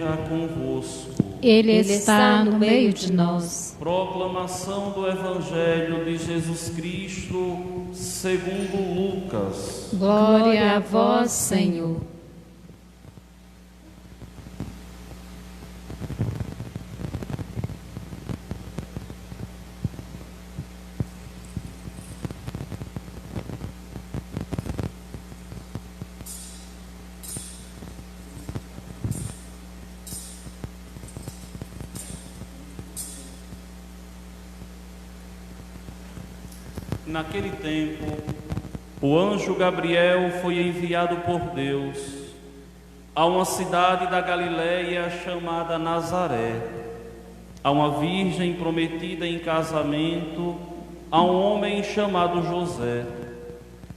esteja convosco. Ele está no meio de nós. Proclamação do Evangelho de Jesus Cristo segundo Lucas. Glória a vós, Senhor. Naquele tempo, o anjo Gabriel foi enviado por Deus a uma cidade da Galiléia chamada Nazaré, a uma virgem prometida em casamento a um homem chamado José.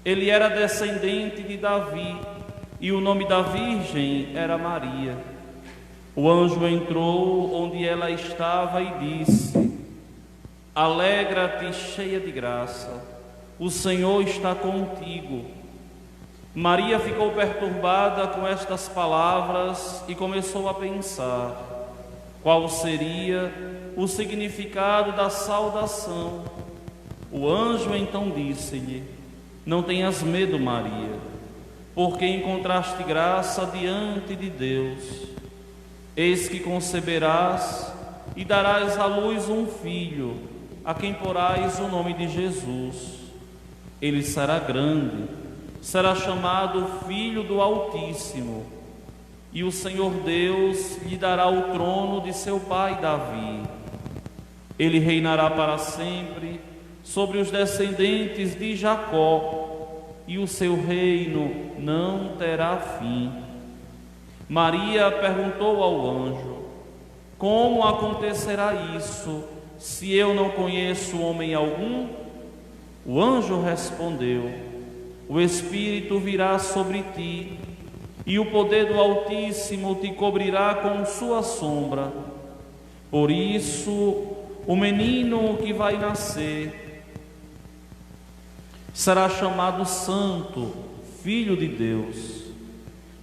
Ele era descendente de Davi e o nome da virgem era Maria. O anjo entrou onde ela estava e disse: Alegra-te, cheia de graça, o Senhor está contigo. Maria ficou perturbada com estas palavras e começou a pensar qual seria o significado da saudação. O anjo então disse-lhe: Não tenhas medo, Maria, porque encontraste graça diante de Deus. Eis que conceberás e darás à luz um filho, a quem porás o nome de Jesus. Ele será grande, será chamado Filho do Altíssimo, e o Senhor Deus lhe dará o trono de seu pai Davi. Ele reinará para sempre sobre os descendentes de Jacó, e o seu reino não terá fim. Maria perguntou ao anjo: Como acontecerá isso, se eu não conheço homem algum? O anjo respondeu: O Espírito virá sobre ti, e o poder do Altíssimo te cobrirá com sua sombra. Por isso, o menino que vai nascer será chamado Santo, Filho de Deus.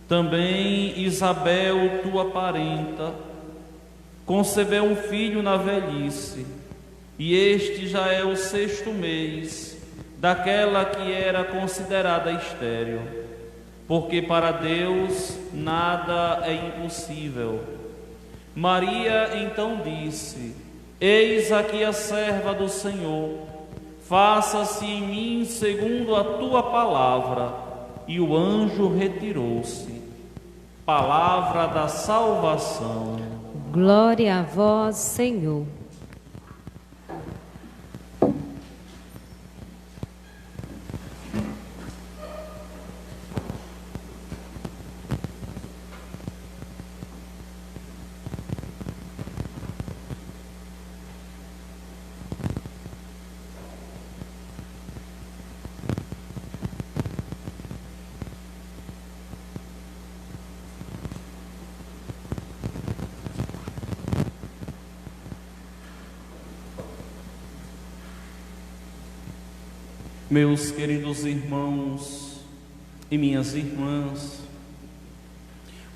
Também Isabel, tua parenta, concebeu um filho na velhice, e este já é o 6º mês daquela que era considerada estéril, porque para Deus nada é impossível. Maria então disse: Eis aqui a serva do Senhor, faça-se em mim segundo a tua palavra. E o anjo retirou-se. Palavra da salvação. Glória a vós, Senhor. Meus queridos irmãos e minhas irmãs,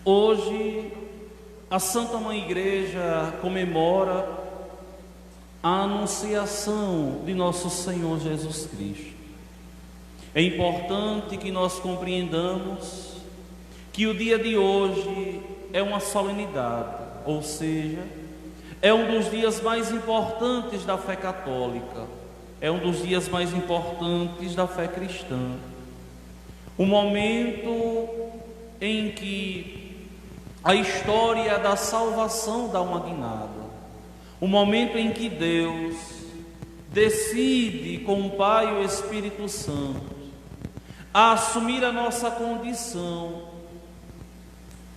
hoje a Santa Mãe Igreja comemora a anunciação de nosso Senhor Jesus Cristo. É importante que nós compreendamos que o dia de hoje é uma solenidade, ou seja, é um dos dias mais importantes da fé católica. É um dos dias mais importantes da fé cristã. O momento em que a história da salvação dá uma guinada. O momento em que Deus decide, com o Pai e o Espírito Santo, a assumir a nossa condição,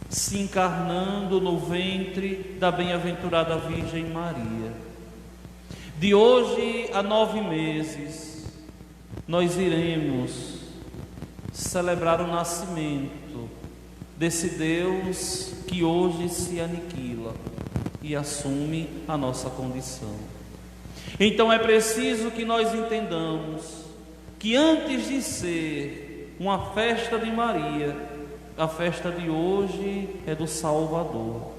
se encarnando no ventre da bem-aventurada Virgem Maria. De hoje a 9 meses, nós iremos celebrar o nascimento desse Deus que hoje se aniquila e assume a nossa condição. Então é preciso que nós entendamos que antes de ser uma festa de Maria, a festa de hoje é do Salvador.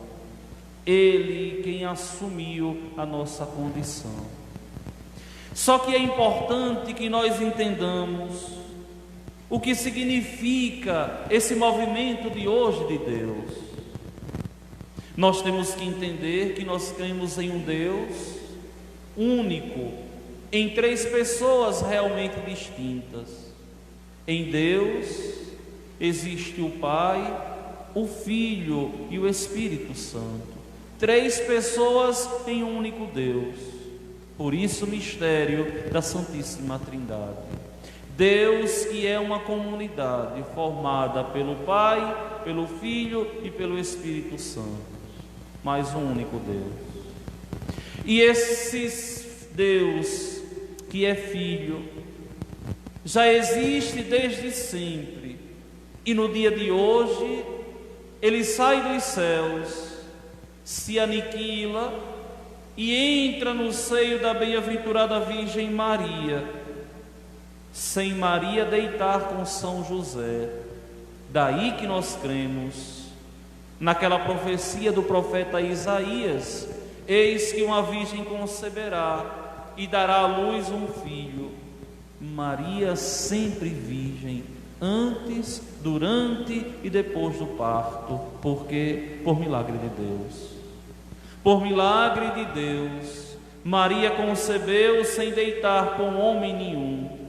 Ele quem assumiu a nossa condição. Só que é importante que nós entendamos o que significa esse movimento de hoje de Deus. Nós temos que entender que nós cremos em um Deus único, em três pessoas realmente distintas. Em Deus existe o Pai, o Filho e o Espírito Santo. Três pessoas em um único Deus. Por isso o mistério da Santíssima Trindade. Deus que é uma comunidade formada pelo Pai, pelo Filho e pelo Espírito Santo. Mas um único Deus. E esse Deus que é Filho já existe desde sempre. E no dia de hoje Ele sai dos céus, se aniquila e entra no seio da bem-aventurada Virgem Maria, sem Maria deitar com São José. Daí que nós cremos naquela profecia do profeta Isaías: eis que uma virgem conceberá e dará à luz um filho. Maria sempre virgem, antes, durante e depois do parto, porque por milagre de Deus. Por milagre de Deus, Maria concebeu sem deitar com homem nenhum.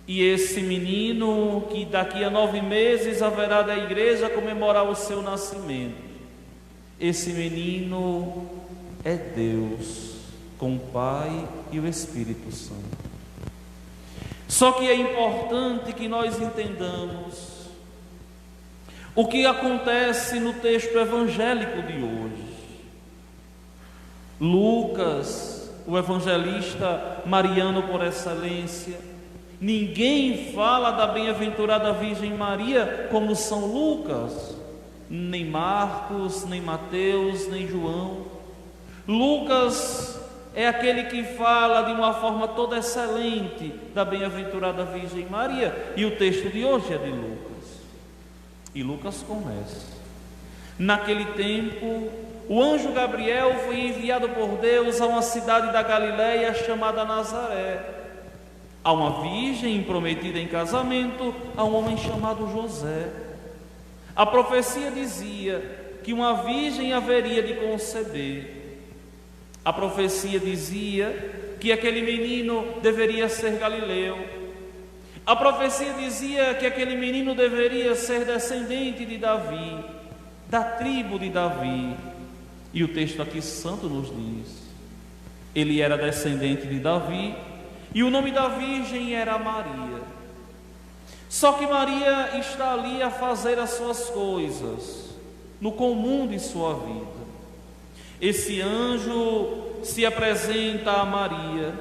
E esse menino, que daqui a 9 meses haverá da igreja comemorar o seu nascimento, esse menino é Deus, com o Pai e o Espírito Santo. Só que é importante que nós entendamos o que acontece no texto evangélico de hoje. Lucas, o evangelista mariano por excelência, ninguém fala da bem-aventurada Virgem Maria como São Lucas, nem Marcos, nem Mateus, nem João. Lucas é aquele que fala de uma forma toda excelente da bem-aventurada Virgem Maria, e o texto de hoje é de Lucas. E Lucas começa: naquele tempo, o anjo Gabriel foi enviado por Deus a uma cidade da Galiléia chamada Nazaré, a uma virgem prometida em casamento a um homem chamado José. A profecia dizia que uma virgem haveria de conceber. A profecia dizia que aquele menino deveria ser galileu. A profecia dizia que aquele menino deveria ser descendente de Davi, da tribo de Davi. E o texto aqui santo nos diz: ele era descendente de Davi, e o nome da virgem era Maria. Só que Maria está ali a fazer as suas coisas, no comum de sua vida. Esse anjo se apresenta a Maria,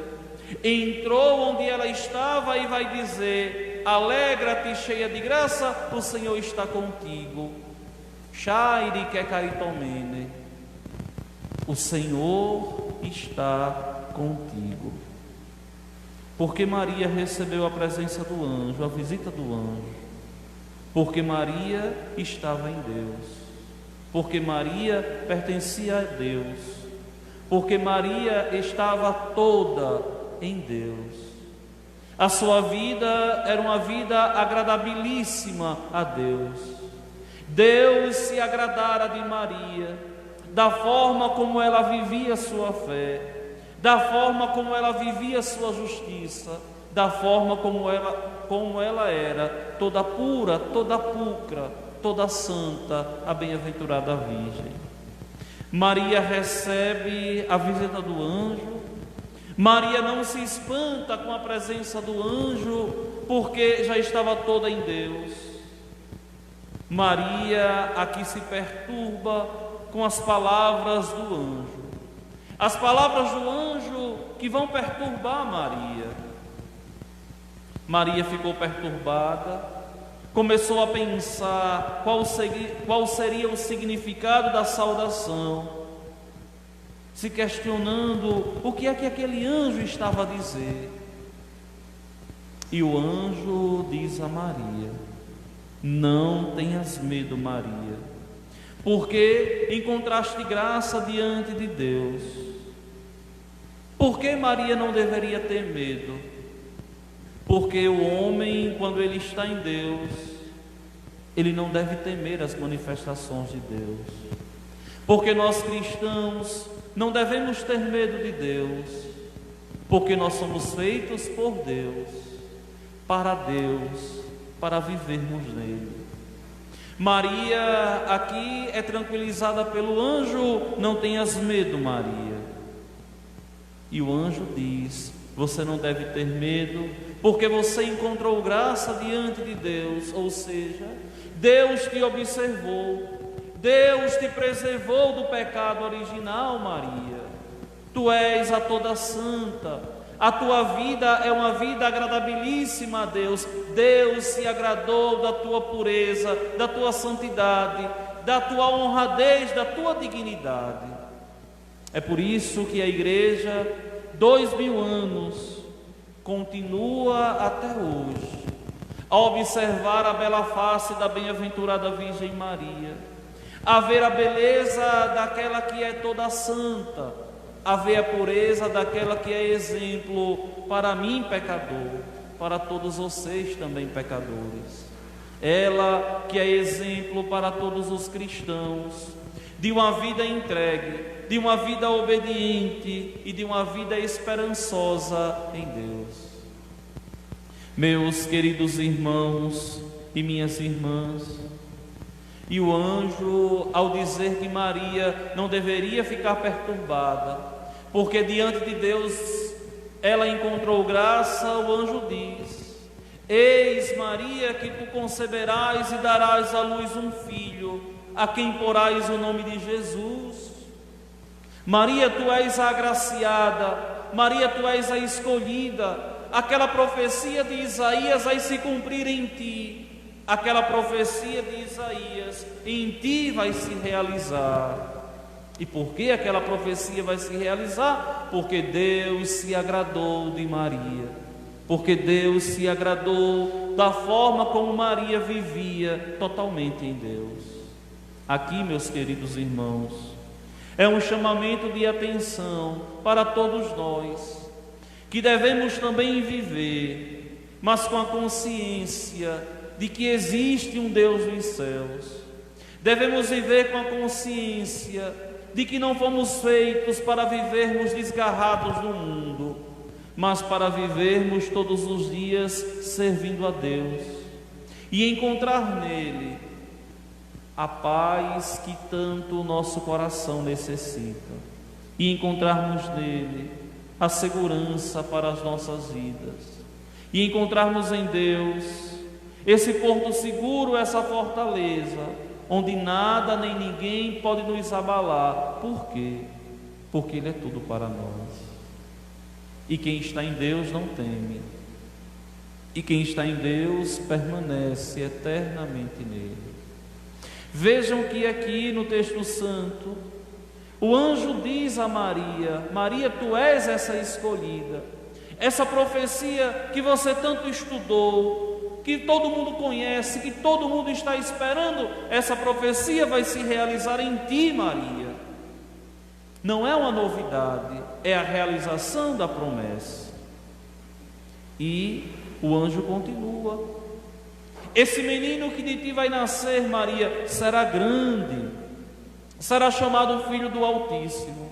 entrou onde ela estava e vai dizer: alegra-te, cheia de graça, o Senhor está contigo. Shairi que caritomene, o Senhor está contigo. Porque Maria recebeu a presença do anjo, a visita do anjo. Porque Maria estava em Deus. Porque Maria pertencia a Deus. Porque Maria estava toda em Deus. A sua vida era uma vida agradabilíssima a Deus. Deus se agradara de Maria, da forma como ela vivia sua fé, da forma como ela vivia sua justiça, da forma como ela era, toda pura, toda pulcra, toda santa, a bem-aventurada Virgem. Maria recebe a visita do anjo. Maria não se espanta com a presença do anjo, porque já estava toda em Deus. Maria aqui se perturba com as palavras do anjo. As palavras do anjo que vão perturbar Maria. Maria ficou perturbada, começou a pensar qual seria o significado da saudação, se questionando o que é que aquele anjo estava a dizer. E o anjo diz a Maria: não tenhas medo, Maria, porque encontraste graça diante de Deus. Por que Maria não deveria ter medo? Porque o homem, quando ele está em Deus, ele não deve temer as manifestações de Deus. Porque nós cristãos não devemos ter medo de Deus, porque nós somos feitos por Deus, para vivermos nele. Maria aqui é tranquilizada pelo anjo: não tenhas medo, Maria. E o anjo diz: você não deve ter medo, porque você encontrou graça diante de Deus. Ou seja, Deus te observou, Deus te preservou do pecado original, Maria. Tu és a toda santa, a tua vida é uma vida agradabilíssima a Deus. Deus se agradou da tua pureza, da tua santidade, da tua honradez, da tua dignidade. É por isso que a igreja, 2000 anos, continua até hoje a observar a bela face da bem-aventurada Virgem Maria, a ver a beleza daquela que é toda santa, a ver a pureza daquela que é exemplo para mim, pecador, para todos vocês também, pecadores. Ela que é exemplo para todos os cristãos, de uma vida entregue, de uma vida obediente e de uma vida esperançosa em Deus. Meus queridos irmãos e minhas irmãs, e o anjo, ao dizer que Maria não deveria ficar perturbada, porque diante de Deus ela encontrou graça, o anjo diz: eis, Maria, que tu conceberás e darás à luz um filho, a quem porás o nome de Jesus. Maria, tu és a agraciada, Maria, tu és a escolhida. Aquela profecia de Isaías vai se cumprir em ti. Aquela profecia de Isaías em ti vai se realizar. E por que aquela profecia vai se realizar? Porque Deus se agradou de Maria, porque Deus se agradou da forma como Maria vivia totalmente em Deus. Aqui, meus queridos irmãos, é um chamamento de atenção para todos nós, que devemos também viver, mas com a consciência de que existe um Deus nos céus. Devemos viver com a consciência de que não fomos feitos para vivermos desgarrados do mundo, mas para vivermos todos os dias servindo a Deus e encontrar nele a paz que tanto o nosso coração necessita, e encontrarmos nele a segurança para as nossas vidas, e encontrarmos em Deus esse porto seguro, essa fortaleza, onde nada nem ninguém pode nos abalar. Por quê? Porque Ele é tudo para nós. E quem está em Deus não teme. E quem está em Deus permanece eternamente nele. Vejam que aqui no texto santo, o anjo diz a Maria: Maria, tu és essa escolhida. Essa profecia que você tanto estudou, que todo mundo conhece, que todo mundo está esperando, essa profecia vai se realizar em ti, Maria. Não é uma novidade, é a realização da promessa. E o anjo continua: esse menino que de ti vai nascer, Maria, será grande, será chamado Filho do Altíssimo,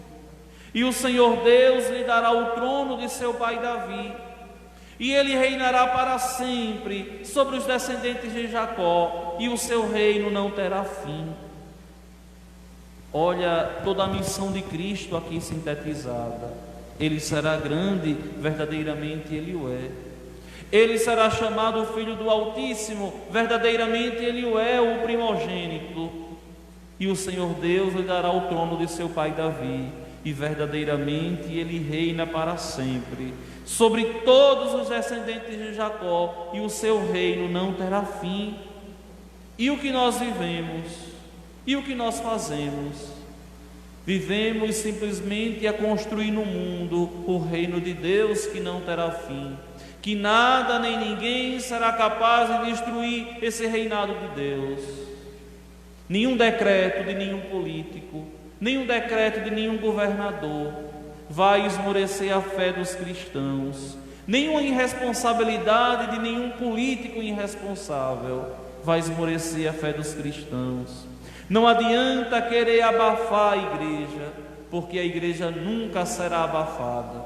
e o Senhor Deus lhe dará o trono de seu pai Davi, e ele reinará para sempre sobre os descendentes de Jacó, e o seu reino não terá fim. Olha toda a missão de Cristo aqui sintetizada. Ele será grande, verdadeiramente Ele o é. Ele será chamado Filho do Altíssimo, verdadeiramente Ele o é, o primogênito. E o Senhor Deus lhe dará o trono de seu pai Davi, e verdadeiramente Ele reina para sempre sobre todos os descendentes de Jacó, e o seu reino não terá fim. E o que nós vivemos? E o que nós fazemos? Vivemos simplesmente a construir no mundo o reino de Deus que não terá fim, que nada nem ninguém será capaz de destruir esse reinado de Deus. nenhum decreto de nenhum político, nenhum decreto de nenhum governador vai esmorecer a fé dos cristãos. Nenhuma irresponsabilidade de nenhum político irresponsável vai esmorecer a fé dos cristãos. Não adianta querer abafar a igreja, porque a igreja nunca será abafada.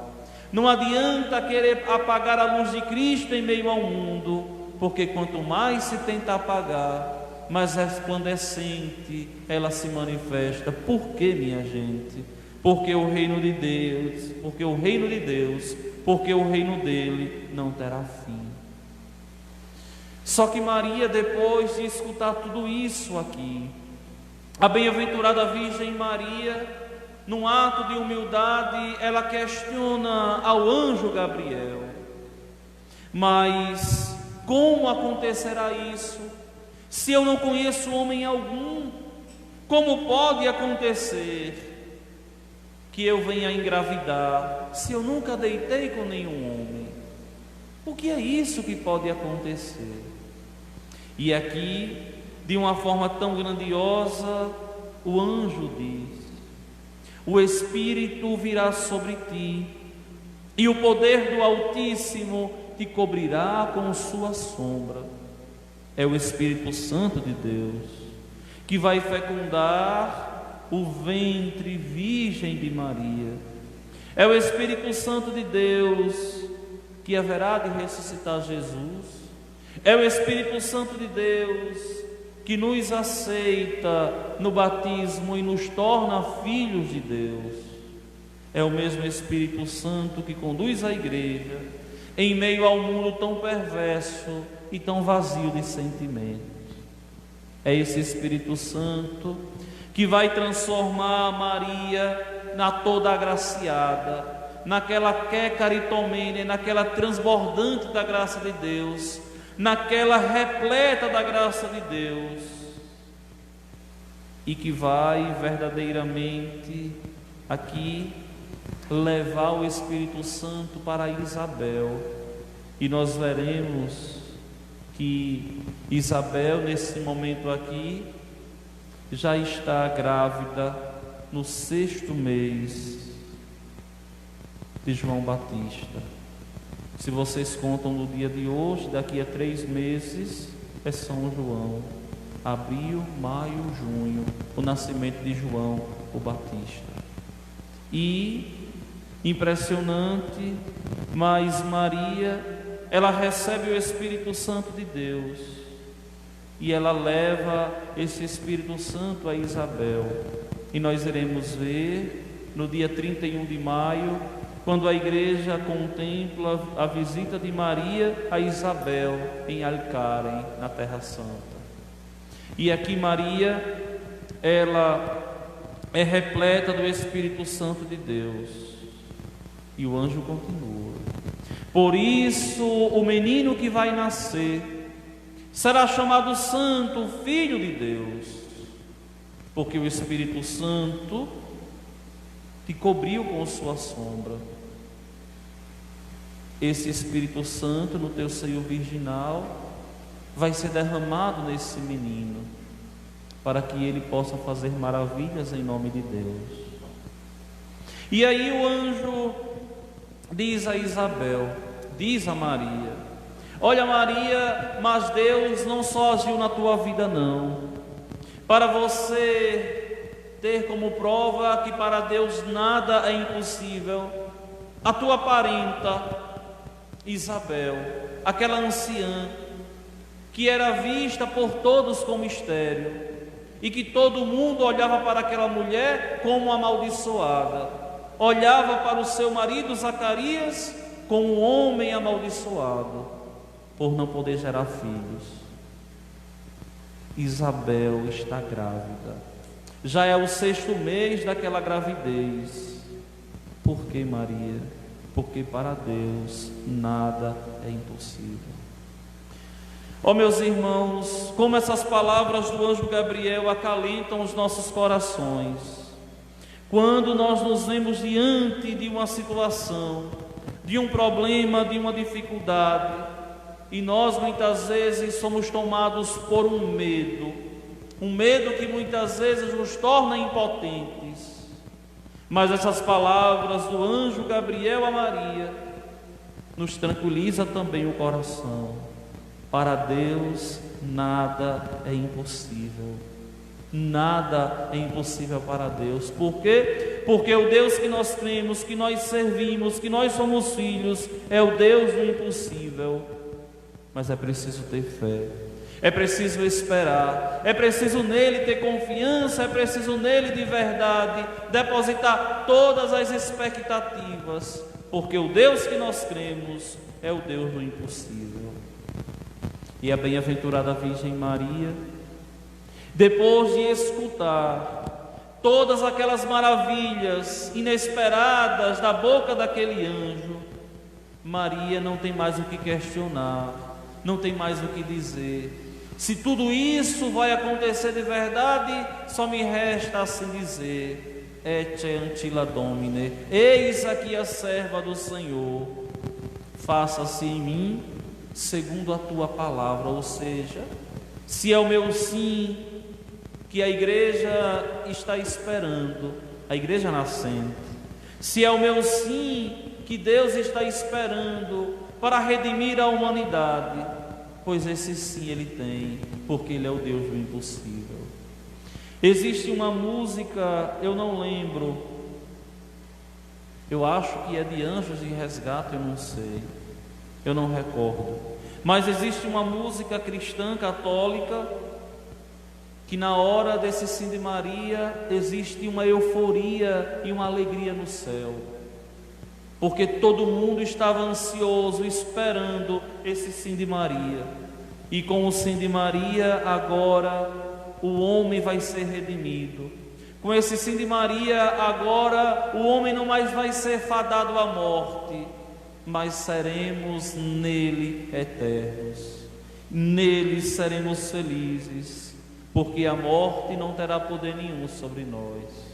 Não adianta querer apagar a luz de Cristo em meio ao mundo, porque quanto mais se tenta apagar, mais resplandecente ela se manifesta. Por que, minha gente? Porque o reino de Deus, porque o reino dele não terá fim. Só que Maria, depois de escutar tudo isso aqui, a bem-aventurada Virgem Maria, num ato de humildade, ela questiona ao anjo Gabriel: mas como acontecerá isso? Se eu não conheço homem algum, como pode acontecer que eu venha engravidar, se eu nunca deitei com nenhum homem? O que é isso que pode acontecer? E aqui, de uma forma tão grandiosa, o anjo diz: o Espírito virá sobre ti, e o poder do Altíssimo te cobrirá com sua sombra. É o Espírito Santo de Deus que vai fecundar o ventre virgem de Maria. É o Espírito Santo de Deus que haverá de ressuscitar Jesus. É o Espírito Santo de Deus que nos aceita no batismo e nos torna filhos de Deus. É o mesmo Espírito Santo que conduz a igreja em meio ao mundo tão perverso e tão vazio de sentimentos. É esse Espírito Santo que vai transformar Maria na toda agraciada, naquela que caritomene, naquela transbordante da graça de Deus, naquela repleta da graça de Deus, e que vai verdadeiramente aqui levar o Espírito Santo para Isabel. E nós veremos que Isabel, nesse momento aqui, já está grávida no 6º mês de João Batista. Se vocês contam no dia de hoje, daqui a 3 meses é São João. Abril, maio, junho, o nascimento de João o Batista. E impressionante, mas Maria, ela recebe o Espírito Santo de Deus e ela leva esse Espírito Santo a Isabel. E nós iremos ver no dia 31 de maio, quando a igreja contempla a visita de Maria a Isabel em Alcárem, na Terra Santa. E aqui Maria, ela é repleta do Espírito Santo de Deus. E o anjo continua: por isso o menino que vai nascer será chamado Santo, Filho de Deus, porque o Espírito Santo te cobriu com sua sombra. Esse Espírito Santo no teu seio virginal vai ser derramado nesse menino, para que ele possa fazer maravilhas em nome de Deus. E aí o anjo diz a Isabel, diz a Maria: olha, Maria, mas Deus não só agiu na tua vida não, para você ter como prova que para Deus nada é impossível. A tua parenta Isabel, aquela anciã que era vista por todos como estéril, e que todo mundo olhava para aquela mulher como amaldiçoada, olhava para o seu marido Zacarias como um homem amaldiçoado por não poder gerar filhos. Isabel está grávida, já é o 6º mês daquela gravidez. Por que, Maria? Porque para Deus nada é impossível. Ó meus irmãos, como essas palavras do anjo Gabriel acalentam os nossos corações, quando nós nos vemos diante de uma situação, de um problema, de uma dificuldade, e nós muitas vezes somos tomados por um medo, um medo que muitas vezes nos torna impotentes. Mas essas palavras do anjo Gabriel a Maria nos tranquiliza também o coração. Para Deus nada é impossível. Nada é impossível para Deus. Por quê? Porque o Deus que nós cremos, que nós servimos, que nós somos filhos, é o Deus do impossível. Mas é preciso ter fé, é preciso esperar, é preciso nele ter confiança, é preciso nele de verdade depositar todas as expectativas, porque o Deus que nós cremos é o Deus do impossível. E a bem-aventurada Virgem Maria, depois de escutar todas aquelas maravilhas inesperadas da boca daquele anjo, Maria não tem mais o que questionar, não tem mais o que dizer. Se tudo isso vai acontecer de verdade, só me resta assim dizer: Ecce ancilla Domine, eis aqui a serva do Senhor, faça-se em mim segundo a tua palavra. Ou seja, se é o meu sim que a igreja está esperando, a igreja nascente, se é o meu sim que Deus está esperando para redimir a humanidade, pois esse sim Ele tem, porque Ele é o Deus do impossível. Existe uma música, eu não lembro, eu acho que é de Anjos de Resgate, eu não sei, eu não recordo, mas existe uma música cristã católica que na hora desse sim de Maria existe uma euforia e uma alegria no céu, porque todo mundo estava ansioso, esperando esse sim de Maria. E com o sim de Maria, agora o homem vai ser redimido. Com esse sim de Maria, agora o homem não mais vai ser fadado à morte, mas seremos nele eternos. Nele seremos felizes, porque a morte não terá poder nenhum sobre nós.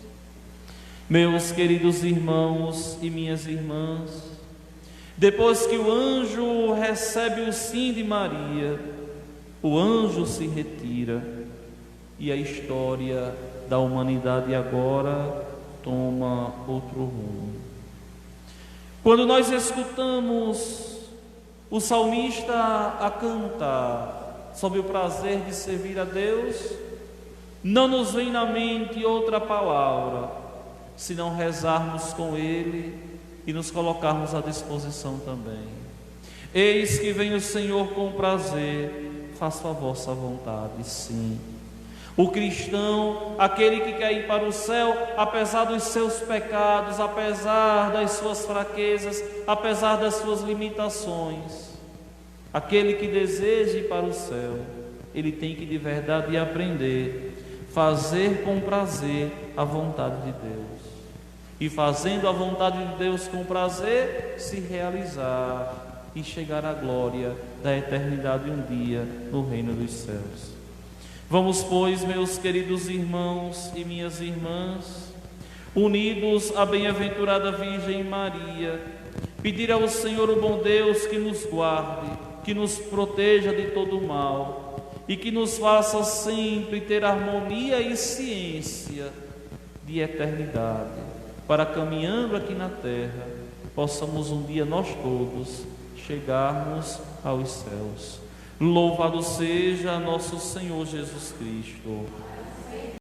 Meus queridos irmãos e minhas irmãs, depois que o anjo recebe o sim de Maria, o anjo se retira e a história da humanidade agora toma outro rumo. Quando nós escutamos o salmista a cantar sobre o prazer de servir a Deus, não nos vem na mente outra palavra, senão rezarmos com Ele e nos colocarmos à disposição também. Eis que vem o Senhor com prazer, faça a vossa vontade, sim. O cristão, aquele que quer ir para o céu, apesar dos seus pecados, apesar das suas fraquezas, apesar das suas limitações, aquele que deseja ir para o céu, ele tem que de verdade aprender, fazer com prazer a vontade de Deus. E fazendo a vontade de Deus com prazer, se realizar e chegar à glória da eternidade um dia no reino dos céus. Vamos, pois, meus queridos irmãos e minhas irmãs, unidos à bem-aventurada Virgem Maria, pedir ao Senhor o bom Deus que nos guarde, que nos proteja de todo o mal e que nos faça sempre ter harmonia e ciência de eternidade, para, caminhando aqui na terra, possamos um dia nós todos chegarmos aos céus. Louvado seja nosso Senhor Jesus Cristo.